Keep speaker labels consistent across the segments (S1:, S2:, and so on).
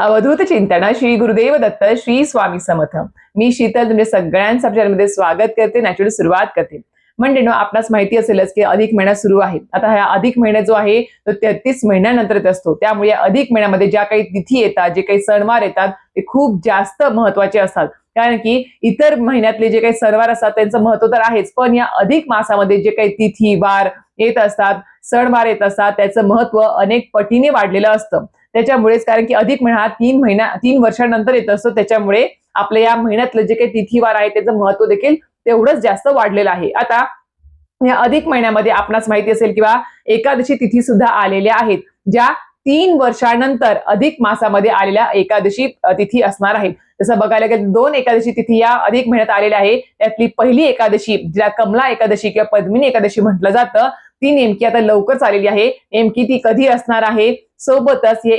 S1: अवधूत चिंतन श्री गुरुदेव दत्त श्री स्वामी समर्थ. मी शीतल तुमच्या सगळ्यांचं चॅनलमध्ये स्वागत करते. नॅचरल सुरुवात करते. म्हणजे आपणास माहिती असेलच की अधिक महिना सुरू आहे. आता हा अधिक महिना जो आहे तो 33 महिन्यानंतर येत असतो. त्यामुळे या अधिक महिन्यामध्ये ज्या काही तिथी येतात, जे काही सणवार येतात ते खूप जास्त महत्वाचे असतात. कारण की इतर महिन्यातले जे काही सणवार असतात त्यांचं महत्व तर आहेच, पण या अधिक मासामध्ये जे काही तिथी वार येत असतात, सणवार येत असतात, त्याचं महत्व अनेक पटीने वाढलेलं असतं. त्याच्यामुळेच कारण की अधिक महिना 3 वर्षानंतर येत असतो, त्याच्यामुळे आपल्या या महिन्यातलं जे काही तिथीवार आहे त्याचं महत्व देखील तेवढंच जास्त वाढलेलं आहे. आता या अधिक महिन्यामध्ये आपणास माहिती असेल किंवा एकादशी तिथी सुद्धा आलेल्या आहेत, ज्या 3 वर्षानंतर अधिक मासामध्ये आलेल्या एकादशी तिथी असणार आहेत. जसं बघायला गेलं 2 एकादशी तिथी या अधिक महिन्यात आलेल्या आहे. त्यातली पहिली एकादशी ज्याला कमला एकादशी किंवा पद्मिनी एकादशी म्हटलं जातं, ती नेमकी आता लवकरच आलेली आहे. नेमकी ती कधी असणार आहे, सोबतच हे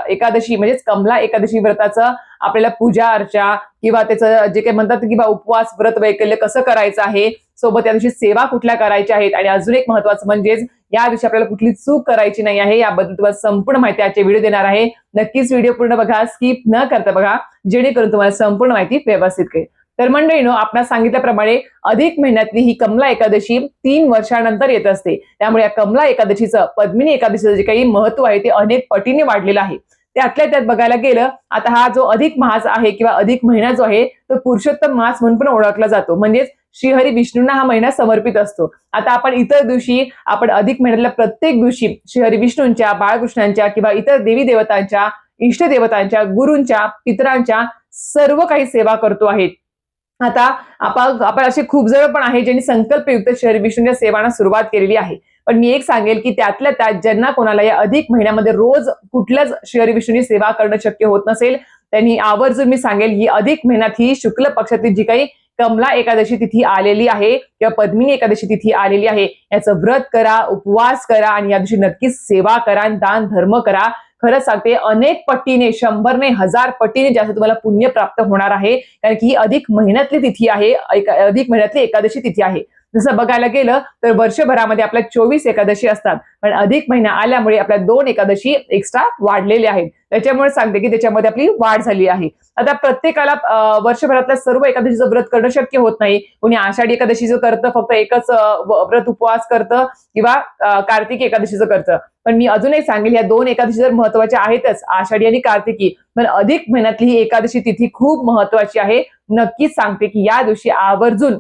S1: एकादशी म्हणजेच कमला एकादशी व्रताचं आपल्याला पूजा अर्चा किंवा त्याचं जे काही म्हणतात की उपवास व्रत वैकल्य कसं करायचं आहे, सोबत या दिवशी सेवा कुठल्या करायच्या आहेत, आणि अजून एक महत्वाचं म्हणजेच या दिवशी आपल्याला कुठली चूक करायची नाही आहे, याबद्दल तुम्हाला संपूर्ण माहिती आजचे व्हिडिओ देणार आहे. नक्कीच व्हिडिओ पूर्ण बघा, स्किप न करता बघा, जेणेकरून तुम्हाला संपूर्ण माहिती व्यवस्थित कळेल. तर मंडळीनो, आपण सांगितल्याप्रमाणे अधिक महिन्यातली ही कमला एकादशी 3 वर्षानंतर येत असते. त्यामुळे या कमला एकादशीचं, पद्मिनी एकादशीचं जे काही महत्व आहे ते अनेक पटीने वाढलेलं आहे. त्यातल्या त्यात बघायला गेलं, आता हा जो अधिक मास आहे किंवा अधिक महिना जो आहे तो पुरुषोत्तम मास म्हणून पण ओळखला जातो. म्हणजेच श्रीहरी विष्णूंना हा महिना समर्पित असतो. आता आपण इतर दिवशी, आपण अधिक महिन्यातल्या प्रत्येक दिवशी श्रीहरी विष्णूंच्या, बाळकृष्णांच्या किंवा इतर देवी देवतांच्या, इष्ट देवतांच्या, गुरूंच्या, पितरांच्या सर्व काही सेवा करतो आहे. आता आपण असे खूप जण पण आहे ज्यांनी संकल्पयुक्त श्रीहरी विष्णूंच्या सेवांना सुरुवात केलेली आहे. पण मी एक सांगेल की त्यातल्या त्यात ज्यांना कोणाला या अधिक महिन्यामध्ये रोज कुठल्याच श्रीहरी विष्णूंची सेवा करणं शक्य होत नसेल, त्यांनी आवर्जून मी सांगेल ही अधिक महिन्यात ही शुक्ल पक्षातील जी काही कमला एकादशी तिथी आलेली आहे किंवा पद्मिनी एकादशी तिथी आलेली आहे, याचं व्रत करा, उपवास करा आणि या दिवशी नक्कीच सेवा करा, दान धर्म करा. खरंच सांगते, अनेक पटीने, 100 ने 1000 पटीने जास्त तुम्हाला पुण्य प्राप्त होणार आहे. कारण की ही अधिक महिन्यातली तिथी आहे, अधिक महिन्यातली एकादशी तिथी आहे. जसं बघायला गेलं तर वर्षभरामध्ये आपल्या 24 एकादशी असतात, पण अधिक महिना आल्यामुळे आपल्या 2 एकादशी एक्स्ट्रा वाढलेल्या आहेत. त्याच्यामुळे सांगते की त्याच्यामध्ये आपली वाढ झाली आहे. आता प्रत्येकाला वर्षभरातल्या सर्व एकादशीचं व्रत करणं शक्य होत नाही. कोणी आषाढी एकादशीचं करतं, फक्त एकच व्रत उपवास करतं, किंवा कार्तिकी एकादशीचं करतं. पण मी अजून एक सांगेल, या 2 एकादशी जर महत्वाच्या आहेतच, आषाढी आणि कार्तिकी, पण अधिक महिन्यातली ही एकादशी तिथी खूप महत्वाची आहे. नक्कीच सांगते की या दिवशी आवर्जून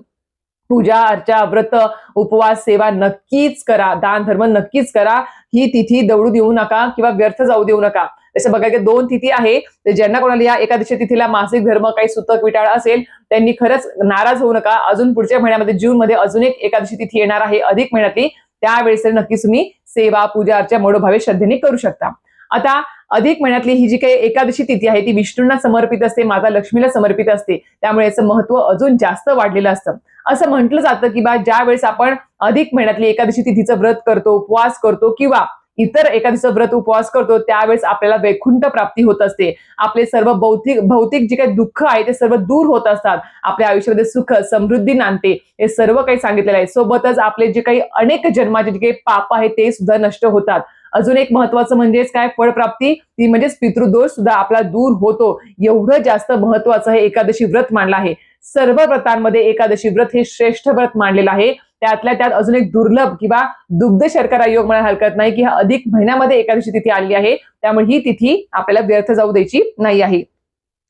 S1: पूजा अर्चा, व्रत, उपवास, सेवा नक्कीच करा, दान धर्म नक्कीच करा. ही तिथी दवडू देऊ नका किंवा व्यर्थ जाऊ देऊ नका. जसं बघायला 2 तिथी आहे, तर ज्यांना कोणाला या एकादशी तिथीला मासिक धर्म काही सुतक विटाळ असेल, त्यांनी खरंच नाराज होऊ नका. अजून पुढच्या महिन्यामध्ये जून मध्ये अजून एक एकादशी तिथी येणार आहे अधिक महिन्यातली, त्यावेळेस नक्कीच तुम्ही सेवा पूजा अर्चा मनोभावे श्रद्धेने करू शकता. आता अधिक महिन्यातली ही जी काही एकादशी तिथी आहे ती विष्णूंना समर्पित असते, माता लक्ष्मीला समर्पित असते. त्यामुळे याचं महत्व अजून जास्त वाढलेलं असतं. असं म्हटलं जातं की ज्या वेळेस आपण अधिक महिन्यातली एकादशी तिथीचं व्रत करतो, उपवास करतो किंवा इतर एकादशीचं व्रत उपवास करतो, त्यावेळेस आपल्याला वैकुंठ प्राप्ती होत असते. आपले सर्व भौतिक जे काही दुःख आहे ते सर्व दूर होत असतात. आपल्या आयुष्यामध्ये सुख समृद्धी नांदते. हे सर्व काही सांगितलेलं आहे. सोबतच आपले जे काही अनेक जन्माचे जे काही पाप आहेत ते सुद्धा नष्ट होतात. अजून एक महत्वाचं म्हणजेच काय, फळप्राप्ती, ती म्हणजेच पितृदोष सुद्धा आपला दूर होतो. एवढं जास्त महत्वाचं हे एकादशी व्रत मानलं आहे. सर्व व्रतांमध्ये एकादशी व्रत हे श्रेष्ठ व्रत मानलेलं आहे. त्यातल्या त्यात अजून एक दुर्लभ किंवा दुग्ध शर्करा योग म्हणायला हरकत नाही की हा अधिक महिन्यामध्ये एकादशी तिथी आली आहे. त्यामुळे ही तिथी आपल्याला व्यर्थ जाऊ द्यायची नाही आहे.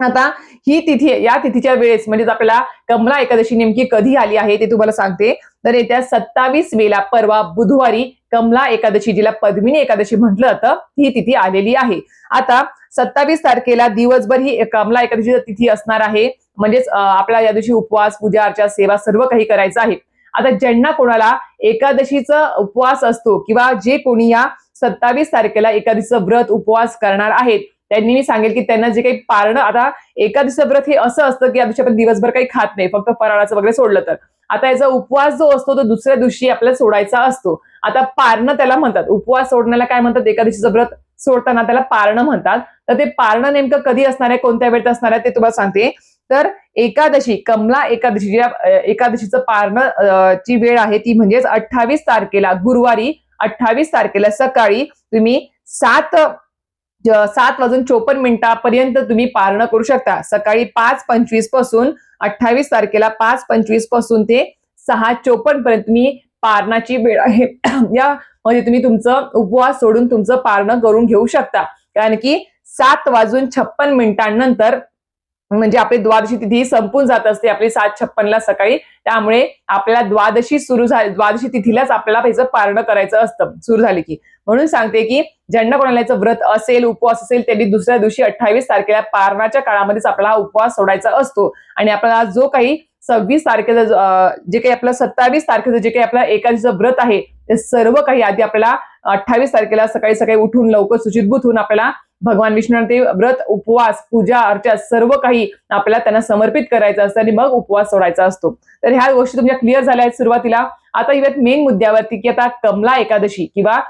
S1: आता ही तिथी, या तिथीच्या वेळेस म्हणजेच आपल्याला कमला एकादशी नेमकी कधी आली आहे ते तुम्हाला सांगते. तर येत्या 27 मेला, परवा बुधवारी कमला एकादशी, जिला पद्मिनी एकादशी म्हटलं जातं, ही तिथी आलेली आहे. आता 27 तारखेला दिवसभर ही कमला एकादशी तिथी असणार आहे. म्हणजेच आपल्याला या दिवशी उपवास, पूजा अर्चा, सेवा सर्व काही करायचं आहे. आता ज्यांना कोणाला एकादशीचा उपवास असतो किंवा जे कोणी या 27 तारखेला एकादशीचं व्रत उपवास करणार आहेत, त्यांनी मी सांगेल की त्यांना जे काही पारणं, आता एकादशीचं व्रत हे असं असतं की या दिवशी आपण दिवसभर काही खात नाही, फक्त फराळाचं वगैरे सोडलं तर. आता याचा उपवास जो असतो तो दुसऱ्या दिवशी आपल्याला सोडायचा असतो. आता पारणं त्याला म्हणतात. उपवास सोडण्याला काय म्हणतात, एकादशीचं व्रत सोडताना त्याला पारणं म्हणतात. तर ते पारणं नेमकं कधी असणार आहे, कोणत्या वेळेत असणार आहे ते तुम्हाला सांगते. तर एकादशी, कमला एकादशी, एकादशीचं पारणं ची वेळ आहे ती म्हणजेच 28 तारखेला, गुरुवारी 28 तारखेला सकाळी तुम्ही 7 7:54 तुम्ही पारणं करू शकता. सकाळी 5:25 पासून 28 तारखेला 5:25 पासून ते 6:54 पर्यंत तुम्ही पारणाची वेळ आहे. यामध्ये तुम्ही तुमचं उपवास सोडून तुमचं पारणं करून घेऊ शकता. कारण की 7:56 नंतर म्हणजे आपली द्वादशी तिथी संपून जात असते आपली 7:56 सकाळी. त्यामुळे आपल्याला द्वादशी सुरू झाली, द्वादशी तिथीलाच आपल्याला त्याचं पारणं करायचं असतं सुरू झाली की. म्हणून सांगते की ज्यांना कोणाला याचं व्रत असेल, उपवास असेल, त्यांनी दुसऱ्या दिवशी 28 तारखेला पारणाच्या काळामध्येच आपला हा उपवास सोडायचा असतो. आणि आपल्याला जो काही 26 तारखेचं जे काही आपलं 27 तारखेचं जे काही आपलं एकादशीचं व्रत आहे, ते सर्व काही आधी आपल्याला 28 तारखेला सकाळी सकाळी उठून लवकर शुचिर्भूत होऊन आपल्याला भगवान विष्णूंना ते व्रत, उपवास, पूजा अर्चा सर्व काही आपल्याला त्यांना समर्पित करायचं असतं आणि मग उपवास सोडायचा असतो. तर ह्या गोष्टी तुमच्या क्लिअर झाल्या आहेत सुरुवातीला. आता येऊयात मेन मुद्द्यावरती की आता कमला एकादशी किंवा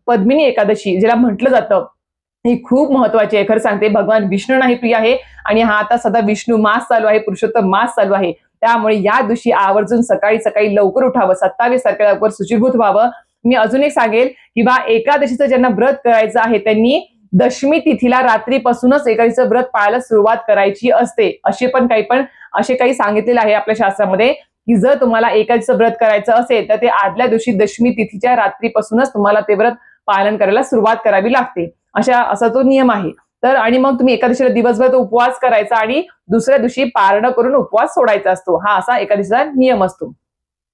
S1: पद्मिनी एकादशी ज्याला म्हटलं जातं, ही खूप महत्वाची आहे. खरं सांगते भगवान विष्णूंनाही प्रिय आहे आणि हा आता सध्या विष्णू मास चालू आहे, पुरुषोत्तम मास चालू आहे. त्यामुळे या दिवशी आवर्जून सकाळी सकाळी लवकर उठावं, 27 तारखेला लवकर शुचिर्भूत व्हावं. मी अजून एक सांगेल की बा एकादशीचं ज्यांना व्रत करायचं आहे त्यांनी दशमी तिथीला रात्रीपासूनच एकादशीचं व्रत पाळायला सुरुवात करायची असते. असे काही सांगितलेलं आहे आपल्या शास्त्रामध्ये की जर तुम्हाला एकादशीचं व्रत करायचं असेल तर ते आदल्या दिवशी दशमी तिथीच्या रात्रीपासूनच तुम्हाला ते व्रत पालन करायला सुरुवात करावी लागते. असा तो नियम आहे. तर आणि मग तुम्ही एकादशीला दिवसभर तो उपवास करायचा आणि दुसऱ्या दिवशी पारणं करून उपवास सोडायचा असतो. हा असा एकादशीचा नियम असतो.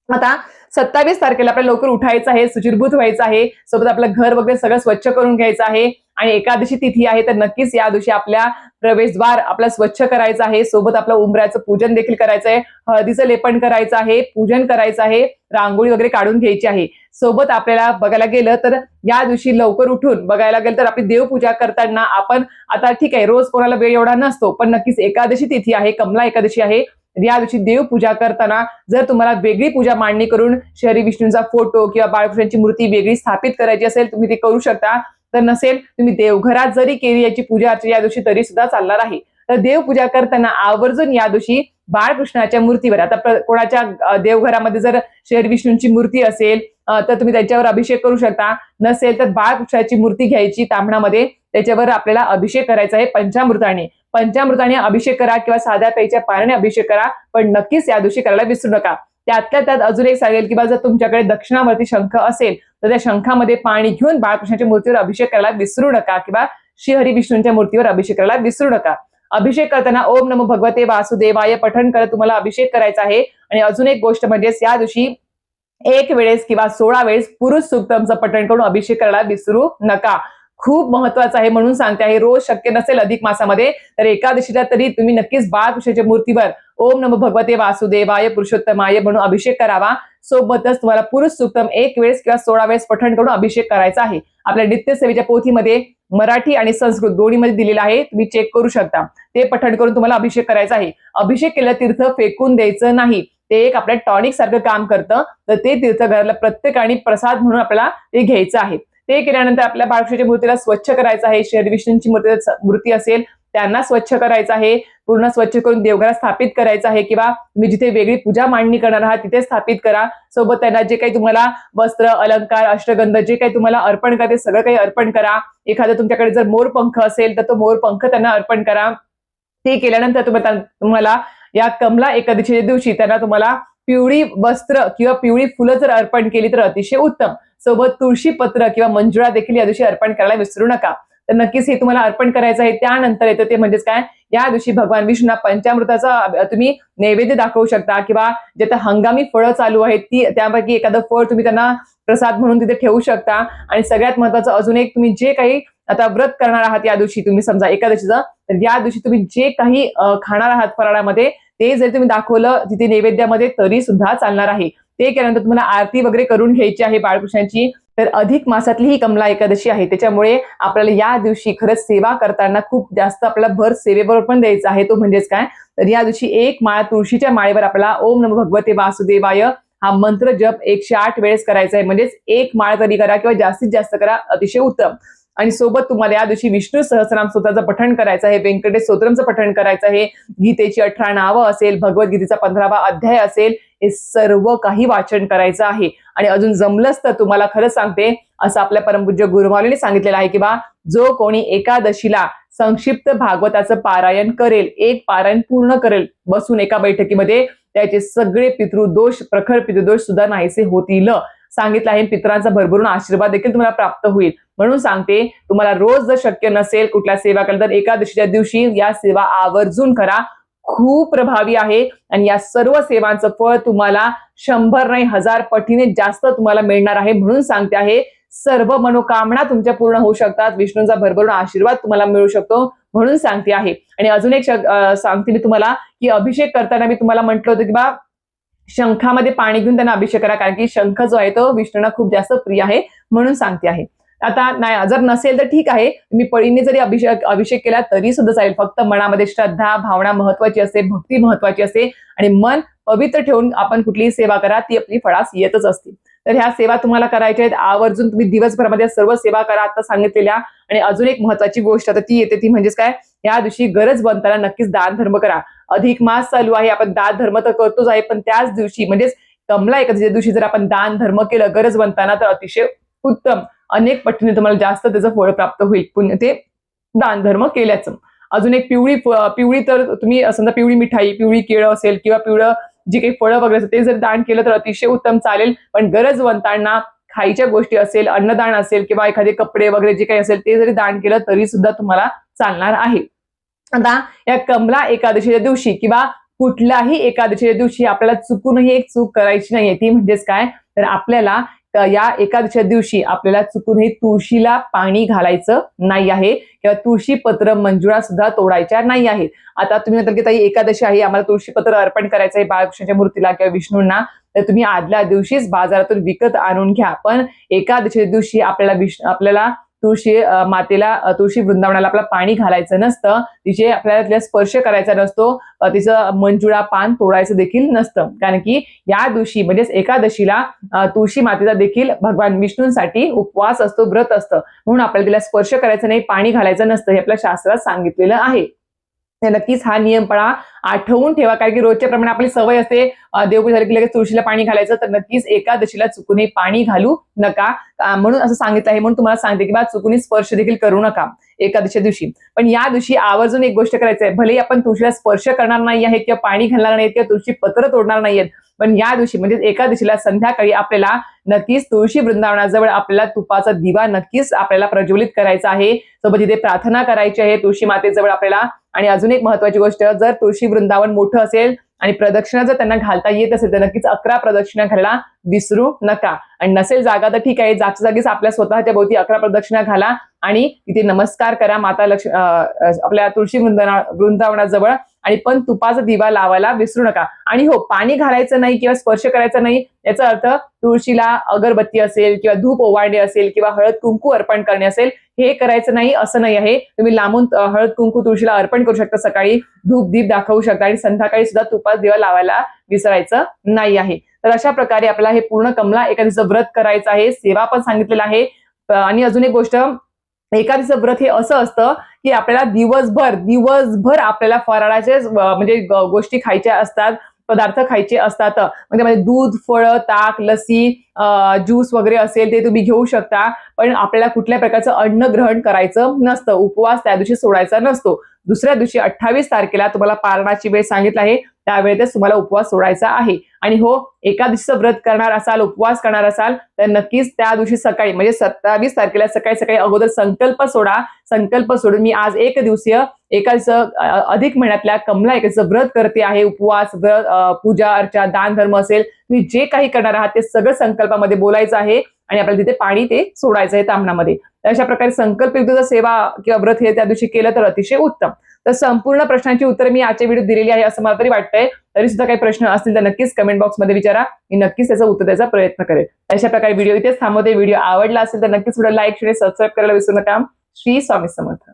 S1: आता 27 तारखेला आपल्याला लवकर उठायचं आहे, शुचिर्भूत व्हायचं आहे, सोबत आपलं घर वगैरे सगळं स्वच्छ करून घ्यायचं आहे. आणि एकादशी तिथी आहे तर नक्कीच या दिवशी आपल्या प्रवेशद्वार आपला स्वच्छ करायचं आहे, सोबत आपलं उंबऱ्याचं पूजन देखील करायचं आहे, हळदीचं लेपन करायचं आहे, पूजन करायचं आहे, रांगोळी वगैरे काढून घ्यायची आहे. सोबत आपल्याला बघायला गेलं तर या दिवशी लवकर उठून बघायला गेलं तर आपली देवपूजा करताना आपण आता ठीक आहे रोज कोणाला वेळ एवढा नसतो, पण नक्कीच एकादशी तिथी आहे, कमला एकादशी आहे, या दिवशी देवपूजा करताना जर तुम्हाला वेगळी पूजा मांडणी करून श्री विष्णूंचा फोटो किंवा बाळकृष्णाची मूर्ती वेगळी स्थापित करायची असेल तुम्ही ते करू शकता. तर नसेल तुम्ही देवघरात जरी केली याची पूजा अर्चा या दिवशी तरी सुद्धा चालणार आहे. तर देवपूजा करताना आवर्जून या दिवशी बाळकृष्णाच्या मूर्तीवर, आता कोणाच्या देवघरामध्ये जर श्री विष्णूंची मूर्ती असेल तर तुम्ही त्याच्यावर अभिषेक करू शकता. नसेल तर बाळकृष्णाची मूर्ती घ्यायची तांबणामध्ये, त्याच्यावर आपल्याला अभिषेक करायचा आहे पंचामृताने अभिषेक करा किंवा साध्या प्यायच्या पाण्याने अभिषेक करा, पण नक्कीच या दिवशी करायला विसरू नका. त्यातल्या त्यात अजून एक सांगेल की जर तुमच्याकडे दक्षिणावर्ती शंख असेल तर त्या शंखामध्ये पाणी घेऊन बाळकृष्णाच्या मूर्तीवर अभिषेक करायला विसरू नका किंवा श्री हरी विष्णूंच्या मूर्तीवर अभिषेक करायला विसरू नका. अभिषेक करताना ओम नमो भगवते वासुदेवाय पठण करत तुम्हाला अभिषेक करायचा आहे. आणि अजून एक गोष्ट म्हणजे या दिवशी 1 वेळेस किंवा 16 वेळेस पुरुष सूक्तमचं पठण करून अभिषेक करायला विसरू नका. खूप महत्वाचं आहे म्हणून सांगते आहे. रोज शक्य नसेल अधिक मासामध्ये तर एकादशीला तरी तुम्ही नक्कीच बाळकृष्णाच्या मूर्तीवर ओम नमो भगवते वासुदेवाय पुरुषोत्तमाय म्हणून अभिषेक करावा. सोबतच तुम्हाला पुरुष सूक्तम 1 वेळेस किंवा 16 वेळेस पठण करून अभिषेक करायचा आहे. आपल्या नित्यसेवेच्या पोथीमध्ये मराठी आणि संस्कृत दोन्हीमध्ये दिलेलं आहे, तुम्ही चेक करू शकता. ते पठण करून तुम्हाला अभिषेक करायचा आहे. अभिषेक केलेलं तीर्थ फेकून द्यायचं नाही, ते एक आपल्या टॉनिक सारखं काम करतं. तर ते तीर्थ घराला प्रत्येकाने प्रसाद म्हणून आपल्याला ते घ्यायचं आहे. ते केल्यानंतर आपल्या बाळकृष्णाच्या मूर्तीला स्वच्छ करायचं आहे. श्री विष्णूंची मूर्ती असेल त्यांना स्वच्छ करायचं आहे, पूर्ण स्वच्छ करून देवघरात स्थापित करायचं आहे किंवा तुम्ही जिथे वेगळी पूजा मांडणी करणार आहात तिथे स्थापित करा. सोबत त्यांना जे काही तुम्हाला वस्त्र, अलंकार, अष्टगंध जे काही तुम्हाला अर्पण करायचे सगळं काही अर्पण करा. एखादं तुमच्याकडे जर मोरपंख असेल तर तो मोरपंख त्यांना अर्पण करा. ते केल्यानंतर तुम्हाला या कमला एकादशीच्या दिवशी त्यांना तुम्हाला पिवळी वस्त्र किंवा पिवळी फुलं जर अर्पण केली तर अतिशय उत्तम. सोबत तुळशी पत्र किंवा मंजुळा देखील या दिवशी अर्पण करायला विसरू नका. तर नक्कीच हे तुम्हाला अर्पण करायचं आहे. त्यानंतर येतं ते म्हणजेच काय, या दिवशी भगवान विष्णूंना पंचामृताचा तुम्ही नैवेद्य दाखवू शकता किंवा जे आता हंगामी फळं चालू आहेत त्यापैकी एखादं फळ तुम्ही त्यांना प्रसाद म्हणून तिथे ठेवू शकता. आणि सगळ्यात महत्वाचं अजून एक, तुम्ही जे काही आता व्रत करणार आहात या दिवशी, तुम्ही समजा एकादशीचं, तर या दिवशी तुम्ही जे काही खाणार आहात फराळामध्ये ते जर तुम्ही दाखवलं तिथे नैवेद्यामध्ये तरी सुद्धा चालणार आहे. ते केल्यानंतर तुम्हाला आरती वगैरे करून घ्यायची आहे बाळकृष्णाची. तर अधिक मासातली ही कमला एकादशी आहे, त्याच्यामुळे आपल्याला या दिवशी खरंच सेवा करताना खूप जास्त आपल्याला भर सेवेबरोबर पण द्यायचा आहे. तो म्हणजेच काय, तर या दिवशी 1 माळ तुळशीच्या माळेवर आपल्याला ओम नमो भगवते वासुदेवाय हा मंत्र जप 108 वेळेस करायचा आहे. म्हणजेच 1 माळ तरी करा किंवा जास्तीत जास्त करा, अतिशय उत्तम. आणि सोबत तुम्हाला या दिवशी विष्णू सहस्रनाम स्तोत्राचं पठण करायचं आहे, व्यंकटेश स्तोत्रमचं पठण करायचं आहे, गीतेची 18 नावं असेल, भगवद्गीतेचा 15वा अध्याय असेल, हे सर्व काही वाचन करायचं आहे. आणि अजून जमलंच तर तुम्हाला खरंच सांगते असं आपल्या परमपूज्य गुरुमाऊलींनी सांगितलेलं आहे की बा जो कोणी एकादशीला संक्षिप्त भागवताचं पारायण करेल, एक पारायण पूर्ण करेल बसून एका बैठकीमध्ये, त्याचे सगळे पितृदोष, प्रखर पितृदोष सुद्धा नाहीसे होतील सांगितलं आहे. पितरांचा भरभरून आशीर्वाद देखील तुम्हाला प्राप्त होईल. म्हणून सांगते, तुम्हाला रोज जर शक्य नसेल कुठल्या सेवा केल्या तर एकादशीच्या दिवशी या सेवा आवर्जून करा. खूप प्रभावी आहे आणि या सर्व सेवांचं फळ तुम्हाला 100 नाही 1000 पटीने जास्त तुम्हाला मिळणार आहे. म्हणून सांगते आहे, सर्व मनोकामना तुमच्या पूर्ण होऊ शकतात. विष्णूंचा भरभरून आशीर्वाद तुम्हाला मिळू शकतो म्हणून सांगते आहे. आणि अजून एक सांगते मी तुम्हाला की अभिषेक करताना मी तुम्हाला म्हटलं होतं की बा शंखामध्ये पाणी घेऊन त्यांना अभिषेक करा, कारण की शंख जो आहे तो विष्णूंना खूप जास्त प्रिय आहे म्हणून सांगते आहे. आता नाही जर नसेल तर ठीक आहे, तुम्ही पळीने जरी अभिषेक केला तरी सुद्धा चालेल. फक्त मनामध्ये श्रद्धा भावना महत्वाची असते, भक्ती महत्वाची असते आणि मन पवित्र ठेवून आपण कुठलीही सेवा करा, ती आपली फळास येतच असते. तर ह्या सेवा तुम्हाला करायच्या आहेत. आवर्जून तुम्ही दिवसभरामध्ये सर्व सेवा करा आता सांगितलेल्या. आणि अजून एक महत्वाची गोष्ट आता ती येते, ती म्हणजेच काय, या दिवशी गरजवंताला नक्कीच दान धर्म करा. अधिक मास चालू आहे, आपण दान धर्म तर करतोच आहे, पण त्याच दिवशी म्हणजेच कमला एकादशीच्या दिवशी जर आपण दान धर्म केलं गरजवंतांना तर अतिशय उत्तम, अनेक पटीने तुम्हाला जास्त त्याचं फळ प्राप्त होईल पुण्य ते दान धर्म केल्याचं. अजून एक पिवळी तर तुम्ही समजा पिवळी मिठाई, पिवळी केळं असेल किंवा पिवळं जी काही फळं वगैरे असेल ते जर दान केलं तर अतिशय उत्तम चालेल. पण गरजवंतांना खायच्या गोष्टी असेल, अन्नदान असेल किंवा एखादे कपडे वगैरे जे काही असेल ते जरी दान केलं तरी सुद्धा तुम्हाला चालणार आहे. आता या कमला एकादशीच्या दिवशी किंवा कुठल्याही एकादशीच्या दिवशी आपल्याला चुकूनही एक चूक करायची नाहीये. ती म्हणजेच काय, तर आपल्याला या एकादशीच्या दिवशी आपल्याला चुकूनही तुळशीला पाणी घालायचं नाही आहे किंवा तुळशी पत्र मंजुळा सुद्धा तोडायच्या नाही आहेत. आता तुम्ही म्हणताल की ताई एकादशी आहे, आम्हाला तुळशी पत्र अर्पण करायचं आहे बाळकृष्णाच्या मूर्तीला किंवा विष्णूंना, तर तुम्ही आदल्या दिवशीच बाजारातून विकत आणून घ्या. पण एकादशीच्या दिवशी आपल्याला तुळशी मातेला, तुळशी वृंदावनाला आपल्याला पाणी घालायचं नसतं, तिचे आपल्याला स्पर्श करायचा नसतो, तिचं मंजुळा पान तोडायचं देखील नसतं. कारण की या दिवशी म्हणजेच एकादशीला तुळशी मातेचा देखील भगवान विष्णूंसाठी उपवास असतो, व्रत असतं, म्हणून आपल्याला तिला स्पर्श करायचा नाही, पाणी घालायचं नसतं, हे आपल्या शास्त्रात सांगितलेलं आहे. नक्कीच हा नियम पळा आठवून ठेवा, कारण की रोजच्या प्रमाणे आपली सवय असते देवपूजा झाली की लगेच तुळशीला पाणी घालायचं, तर नक्कीच एकादशीला चुकूनही पाणी घालू नका म्हणून असं सांगितलं आहे. म्हणून तुम्हाला सांगते की बा चुकूनही स्पर्श देखील करू नका एकादशीच्या दिवशी. पण या दिवशी आवर्जून एक गोष्ट करायची आहे, भले आपण तुळशीला स्पर्श करणार नाही आहे किंवा पाणी घालणार नाही किंवा तुळशी पत्र तोडणार नाहीयेत, पण या दिवशी म्हणजे एकादशीला संध्याकाळी आपल्याला नक्कीच तुळशी वृंदावनाजवळ आपल्याला तुपाचा दिवा नक्कीच आपल्याला प्रज्वलित करायचा आहे. सोबत इथे प्रार्थना करायची आहे तुळशी मातेजवळ आपल्याला. आणि अजून एक महत्वाची गोष्ट, जर तुळशी वृंदावन मोठं असेल आणि प्रदक्षिणा जर त्यांना घालता येत असेल तर नक्कीच 11 प्रदक्षिणा घालायला विसरू नका. आणि नसेल जागा तर ठीक आहे, जागच्या जागीच आपल्या स्वतःच्या भोवती 11 प्रदक्षिणा घाला आणि तिथे नमस्कार करा माता आपल्या तुळशी वृंदावनाजवळ, आणि पण तुपाचा दिवा लावायला विसरू नका. आणि हो, पाणी घालायचं नाही किंवा स्पर्श करायचा नाही याचा अर्थ तुळशीला अगरबत्ती असेल किंवा धूप ओवाळणे असेल किंवा हळद कुंकू अर्पण करणे असेल हे करायचं नाही असं नाही आहे. तुम्ही लांबून हळद कुंकू तुळशीला अर्पण करू शकता, सकाळी धूप दीप दाखवू शकता आणि संध्याकाळी सुद्धा तुपाचा दिवा लावायला विसरायचं नाही आहे. तर अशा प्रकारे आपल्याला हे पूर्ण कमला एकादशीचं व्रत करायचं आहे, सेवा पण सांगितलेलं आहे. आणि अजून एक गोष्ट, एकादशीचं व्रत हे असं असतं की आपल्याला दिवसभर आपल्याला फराळाचे म्हणजे गोष्टी खायच्या असतात, पदार्थ खायचे असतात. म्हणजे दूध, फळं, ताक, लसी, ज्यूस वगैरे असेल ते तुम्ही घेऊ शकता, पण आपल्याला कुठल्या प्रकारचं अन्न ग्रहण करायचं नसतं. उपवास त्या दिवशी सोडायचा नसतो. दुसऱ्या दिवशी 28 तारखेला तुम्हाला पारणाची वेळ सांगितलं आहे, त्यावेळेतच तुम्हाला उपवास सोडायचा आहे. आणि हो, एकादशीचं व्रत करणार असाल, उपवास करणार असाल तर नक्कीच त्या दिवशी सकाळी म्हणजे 27 तारखेला सकाळी अगोदर संकल्प सोडा. संकल्प सोडून मी आज एक दिवसीय एकादशीचं अधिक महिन्यातल्या कमला एकादशीचं व्रत करते आहे. उपवास, व्रत, पूजा अर्चा, दान धर्म असेल, तुम्ही जे काही करणार आहात ते सगळं संकल्पामध्ये बोलायचं आहे आणि आपल्याला तिथे पाणी ते सोडायचं आहे ताम्हणामध्ये. अशा प्रकारे संकल्पयुक्त सेवा किंवा व्रत हे त्या दिवशी केलं तर अतिशय उत्तम. तर संपूर्ण प्रश्नांची उत्तरं मी आजच्या व्हिडिओ दिलेली आहे असं मला तरी वाटतंय. तरी सुद्धा काही प्रश्न असतील तर नक्कीच कमेंट बॉक्समध्ये विचारा, मी नक्कीच त्याचं उत्तर द्यायचा प्रयत्न करेल. अशा प्रकारे व्हिडिओ इथेच थांबवते. व्हिडिओ आवडला असेल तर नक्कीच व्हिडिओ लाईक, शेअर, सबस्क्राईब करायला विसरू नका. श्री स्वामी समर्थ.